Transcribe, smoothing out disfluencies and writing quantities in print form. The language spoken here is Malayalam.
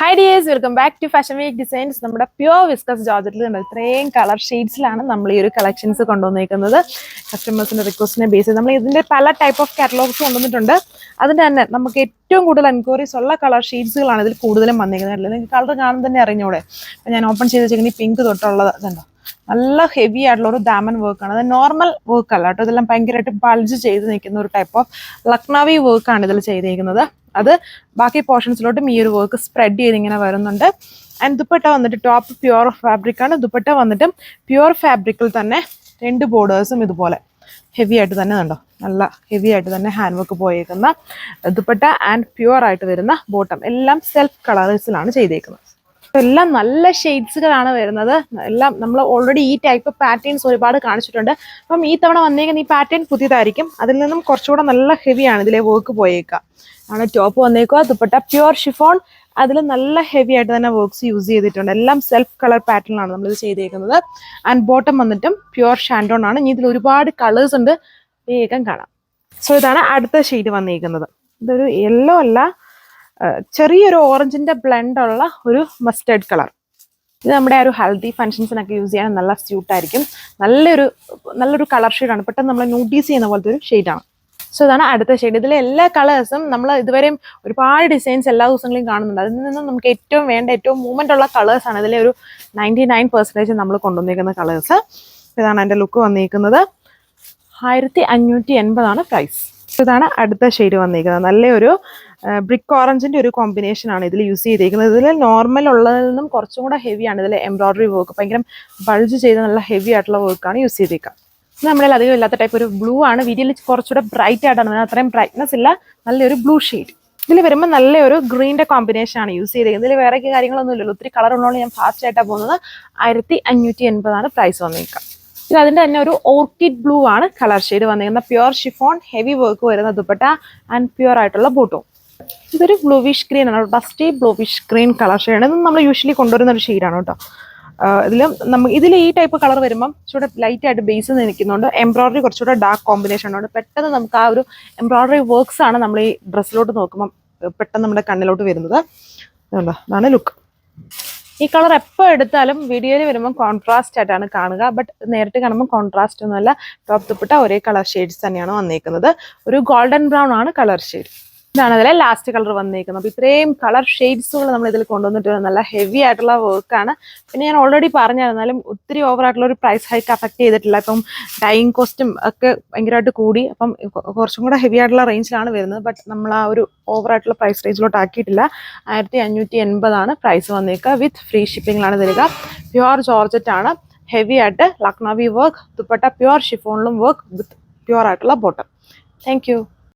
Hi dears, welcome back to Fashion Week Designs. നമ്മുടെ പ്യുവർ വിസ്കസ് ജോർജറ്റിൽ ഉണ്ട് ഇത്രയും കളർ ഷെയ്ഡ്സിലാണ് നമ്മൾ ഈ ഒരു കളക്ഷൻസ് കൊണ്ടുവന്നിരിക്കുന്നത്. കസ്റ്റമേഴ്സിന്റെ റിക്വസ്റ്റിനെ ബേസ് ചെയ്ത് നമ്മൾ ഇതിന്റെ പല ടൈപ്പ് ഓഫ് കാറ്റലോഗ്സ് കൊണ്ടുവന്നിട്ടുണ്ട്. അതിന്റെ തന്നെ നമുക്ക് ഏറ്റവും കൂടുതൽ എൻക്വയറീസ് ഉള്ള കളർ ഷെയ്ഡ്സുകളാണ് ഇതിൽ കൂടുതലും വന്നിരിക്കുന്നത്. നിങ്ങൾക്ക് കളർ കാണുമ്പോൾ തന്നെ അറിഞ്ഞൂടെ. ഞാൻ ഓപ്പൺ ചെയ്ത് വെച്ചിരിക്കുന്നത് പിങ്ക് തൊട്ടുള്ളത് ഇതുണ്ടോ, നല്ല ഹെവി ആയിട്ടുള്ള ഒരു ദാമൻ വർക്കാണ്. അത് നോർമൽ വർക്ക് അല്ല കേട്ടോ, ഇതെല്ലാം ഭയങ്കരമായിട്ട് ബൾജ് ചെയ്ത് നിൽക്കുന്ന ഒരു ടൈപ്പ് ഓഫ് ലക്നവി വർക്കാണ് ഇതിൽ ചെയ്തിരിക്കുന്നത്. അത് ബാക്കി പോർഷൻസിലോട്ടും ഈ ഒരു വർക്ക് സ്പ്രെഡ് ചെയ്ത് ഇങ്ങനെ വരുന്നുണ്ട്. ആൻഡ് ദുപ്പട്ട വന്നിട്ട് ടോപ്പ് പ്യുവർ ഫാബ്രിക് ആണ്. ദുപ്പട്ട വന്നിട്ട് പ്യുവർ ഫാബ്രിക്കിൽ തന്നെ രണ്ട് ബോർഡേഴ്സും ഇതുപോലെ ഹെവി ആയിട്ട് തന്നെ കണ്ടോ, നല്ല ഹെവി ആയിട്ട് തന്നെ ഹാൻഡ് വർക്ക് പോയേക്കുന്ന ദുപ്പട്ട ആൻഡ് പ്യുവർ ആയിട്ട് വരുന്ന ബോട്ടം എല്ലാം സെൽഫ് കളേഴ്സിലാണ് ചെയ്തേക്കുന്നത്. എല്ലാം നല്ല ഷെയ്ഡ്സുകളാണ് വരുന്നത്. എല്ലാം നമ്മൾ ഓൾറെഡി ഈ ടൈപ്പ് പാറ്റേൺസ് ഒരുപാട് കാണിച്ചിട്ടുണ്ട്. അപ്പം ഈ തവണ വന്നേക്കുന്ന ഈ പാറ്റേൺ പുതിയതായിരിക്കും. അതിൽ നിന്നും കുറച്ചുകൂടെ നല്ല ഹെവിയാണ് ഇതിലെ വർക്ക് പോയേക്കുക. ആണ് ടോപ്പ് വന്നേക്കുക. ദുപ്പട്ട പ്യുവർ ഷിഫോൺ, അതിൽ നല്ല ഹെവി ആയിട്ട് തന്നെ വർക്ക്സ് യൂസ് ചെയ്തിട്ടുണ്ട്. എല്ലാം സെൽഫ് കളർ പാറ്റേണിലാണ് നമ്മളിത് ചെയ്തേക്കുന്നത്. ആൻഡ് ബോട്ടം വന്നിട്ടും പ്യുവർ ഷാൻഡോൺ ആണ്. ഇനി ഇതിൽ ഒരുപാട് കളേഴ്സ് ഉണ്ട്, വേഗം കാണാം. സോ ഇതാണ് അടുത്ത ഷെയ്ഡ് വന്നിരിക്കുന്നത്. ഇതൊരു യെല്ലോ അല്ല, ചെറിയൊരു ഓറഞ്ചിന്റെ ബ്ലെൻഡ് ഉള്ള ഒരു മസ്റ്റേർഡ് കളർ. ഇത് നമ്മുടെ ആ ഒരു ഹൽദി ഫംഗ്ഷൻസിനൊക്കെ യൂസ് ചെയ്യാൻ നല്ല സ്യൂട്ടായിരിക്കും. നല്ലൊരു കളർ ഷെയ്ഡാണ്, പെട്ടെന്ന് നമ്മൾ നോട്ടീസ് ചെയ്യുന്ന പോലത്തെ ഒരു ഷെയ്ഡാണ്. സോ ഇതാണ് അടുത്ത ഷെയ്ഡ്. ഇതിലെ എല്ലാ കളേഴ്സും നമ്മൾ ഇതുവരെയും ഒരുപാട് ഡിസൈൻസ് എല്ലാ ദിവസങ്ങളിലും കാണുന്നുണ്ട്. അതിൽ നിന്നും നമുക്ക് ഏറ്റവും വേണ്ട ഏറ്റവും മൂവ്മെന്റ് ഉള്ള കളേഴ്സാണ് ഇതിലെ ഒരു 99% നമ്മൾ കൊണ്ടുവന്നിരിക്കുന്ന കളേഴ്സ്. ഇതാണ് എൻ്റെ ലുക്ക് വന്നിരിക്കുന്നത്. 1580 പ്രൈസ്. ഇതാണ് അടുത്ത ഷെയ്ഡ് വന്നിരിക്കുന്നത്. നല്ലൊരു ബ്രിക്ക് ഓറഞ്ചിന്റെ ഒരു കോമ്പിനേഷൻ ആണ് ഇതിൽ യൂസ് ചെയ്തിരിക്കുന്നത്. ഇതിൽ നോർമൽ ഉള്ളതിൽ നിന്നും കുറച്ചും കൂടെ ഹെവിയാണ് ഇതിൽ എംബ്രോയിഡറി വർക്ക്, ഭയങ്കര ബൾജ് ചെയ്ത് നല്ല ഹെവി ആയിട്ടുള്ള വർക്കാണ് യൂസ് ചെയ്തേക്കുക. ഇത് നമ്മളിൽ അധികം ഇല്ലാത്ത ടൈപ്പ് ഒരു ബ്ലൂ ആണ്. വീഡിയോയിൽ കുറച്ചുകൂടെ ബ്രൈറ്റ് ആയിട്ടാണ്, അത്രയും ബ്രൈറ്റ്നസ് ഇല്ല, നല്ലൊരു ബ്ലൂ ഷെയ്ഡ്. ഇതിൽ വരുമ്പോൾ നല്ലൊരു ഗ്രീനിന്റെ കോമ്പിനേഷൻ ആണ് യൂസ് ചെയ്തിരിക്കുന്നത്. ഇതിൽ വേറെ കാര്യങ്ങളൊന്നും ഇല്ലല്ലോ, ഒത്തിരി കളർ ഉള്ളതുകൊണ്ട് ഞാൻ ഫാസ്റ്റ് ആയിട്ടാണ് പോകുന്നത്. 1580 പ്രൈസ് വന്നേക്കാം. ഇത് അതിന്റെ തന്നെ ഒരു ഓർക്കിഡ് ബ്ലൂ ആണ് കളർ ഷെയ്ഡ് വന്നിരിക്കുന്നത്. പ്യുവർ ഷിഫോൺ, ഹെവി വർക്ക് വരുന്ന ദുപ്പട്ട ആൻഡ് പ്യുവർ ആയിട്ടുള്ള ബോട്ടവും. ഇതൊരു ബ്ലൂവിഷ് ഗ്രീൻ ആണ്, ഡസ്റ്റി ബ്ലൂവിഷ് ഗ്രീൻ കളർ ഷെയ്ഡാണ്. ഇത് നമ്മൾ യൂഷ്വലി കൊണ്ടുവരുന്ന ഒരു ഷെയ്ഡാണ് കേട്ടോ. ഇതിൽ ഈ ടൈപ്പ് കളർ വരുമ്പം കുറച്ചുകൂടെ ലൈറ്റ് ആയിട്ട് ബേസ് നിൽക്കുന്നുണ്ട്. എംബ്രോയിഡറി കുറച്ചുകൂടെ ഡാർക്ക് കോമ്പിനേഷൻ ഉണ്ട്. പെട്ടെന്ന് നമുക്ക് ആ ഒരു എംബ്രോയിഡറി വർക്ക്സ് ആണ് നമ്മൾ ഈ ഡ്രസ്സിലോട്ട് നോക്കുമ്പോൾ പെട്ടെന്ന് നമ്മുടെ കണ്ണിലോട്ട് വരുന്നത്. അതാണ് ലുക്ക്. ഈ കളർ എപ്പോൾ എടുത്താലും വീഡിയോയിൽ വരുമ്പോൾ കോൺട്രാസ്റ്റ് ആയിട്ടാണ് കാണുക, ബട്ട് നേരിട്ട് കാണുമ്പോൾ കോൺട്രാസ്റ്റ് ഒന്നുമല്ല. ടോപ്പ് ദുപ്പട്ട ഒരേ കളർ ഷെയ്ഡ്സ് തന്നെയാണ് വന്നിരിക്കുന്നത്. ഒരു ഗോൾഡൻ ബ്രൗൺ ആണ് കളർ ഷെയ്ഡ്. ഇതാണ് അതിലെ ലാസ്റ്റ് കളർ വന്നിരിക്കുന്നത്. അപ്പോൾ ഇത്രയും കളർ ഷെയ്ഡ്സുകൾ നമ്മൾ ഇതിൽ കൊണ്ടുവന്നിട്ട് നല്ല ഹെവി ആയിട്ടുള്ള വർക്കാണ്. പിന്നെ ഞാൻ ഓൾറെഡി പറഞ്ഞായിരുന്നാലും ഒത്തിരി ഓവർ ആയിട്ടുള്ള ഒരു പ്രൈസ് ഹൈക്ക് അഫക്ട് ചെയ്തിട്ടില്ല. ഇപ്പം ഡൈയിങ് കോസ്റ്റും ഒക്കെ ഭയങ്കരമായിട്ട് കൂടി, അപ്പം കുറച്ചും കൂടെ ഹെവി ആയിട്ടുള്ള റേഞ്ചിലാണ് വരുന്നത്. ബട്ട് നമ്മൾ ആ ഒരു ഓവർ ആയിട്ടുള്ള പ്രൈസ് റേഞ്ചിലോട്ട് ആക്കിയിട്ടില്ല. 1580 പ്രൈസ് വന്നേക്കുക. വിത്ത് ഫ്രീ ഷിപ്പിംഗിലാണ് തരിക. പ്യുവർ ജോർജറ്റ് ആണ്, ഹെവി ആയിട്ട് ലക്നവി വർക്ക്, ദുപ്പട്ട പ്യുവർ ഷിഫോണിലും വർക്ക് വിത്ത് പ്യുവർ ആയിട്ടുള്ള ബോട്ടം. Thank U.